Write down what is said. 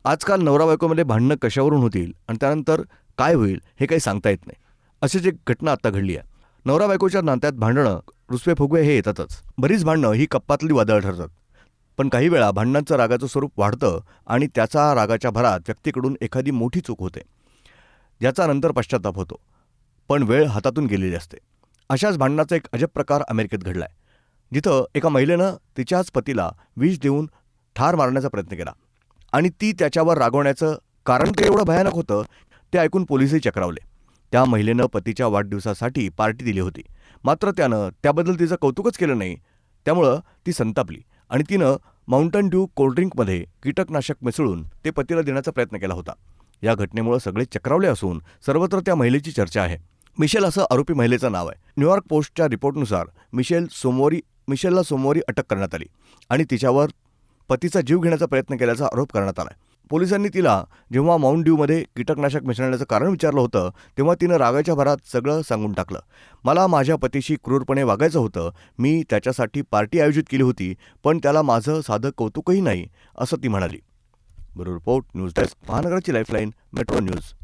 आजकाल नवरा-बायकोमध्ये भांडणं कशावरून होतील आणि त्यानंतर काय होईल हे काही सांगता येत नाही. अशीच एक घटना आता घडली आहे. नवरा-बायकोच्या नात्यात भांडणं, रुसवे-फुगवे हे येतातच. बरीच भांडणं ही कप्पातली वादळं ठरतात. पण काही वेळा भांडणांचं रागाचं स्वरूप वाढतं आणि त्याचा रागाच्या भरात व्यक्तीकडून एखादी मोठी चूक होते, ज्याचा नंतर पश्चाताप होतो. पण वेळ हातातून गेलेली असते. अशाच भांडणाचा एक अजब प्रकार अमेरिकेत घडलाय, जिथं एका महिलेनं तिच्याच पतीला विष देऊन ठार मारण्याचा प्रयत्न केला आणि ती त्याच्यावर रागवण्याचं कारण ते एवढं भयानक होतं, ते ऐकून पोलिसही चक्रावले. त्या महिलेनं पतीच्या वाढदिवसासाठी पार्टी दिली होती, मात्र त्यानं त्याबद्दल तिचं कौतुकच केलं नाही. त्यामुळं ती संतापली आणि तिनं माउंटन ड्यू कोल्ड्रिंकमध्ये कीटकनाशक मिसळून ते पतीला देण्याचा प्रयत्न केला होता. या घटनेमुळे सगळे चक्रावले असून सर्वत्र त्या महिलेची चर्चा आहे. मिशेल असं आरोपी महिलेचं नाव आहे. न्यूयॉर्क पोस्टच्या रिपोर्टनुसार मिशेलला सोमवारी अटक करण्यात आली आणि तिच्यावर पतीचा जीव घेण्याचा प्रयत्न केल्याचा आरोप करण्यात आला. पोलिसांनी तिला जेव्हा माउंट ड्यूमध्ये कीटकनाशक मिसळण्याचं कारण विचारलं होतं, तेव्हा तिनं रागाच्या भरात सगळं सांगून टाकलं. मला माझ्या पतीशी क्रूरपणे वागायचं होतं. मी त्याच्यासाठी पार्टी आयोजित केली होती, पण त्याला माझं साधं कौतुकही नाही, असं ती म्हणाली. ब्युरो रिपोर्ट, न्यूज डेस्क, महानगराची लाईफलाईन, मेट्रो न्यूज.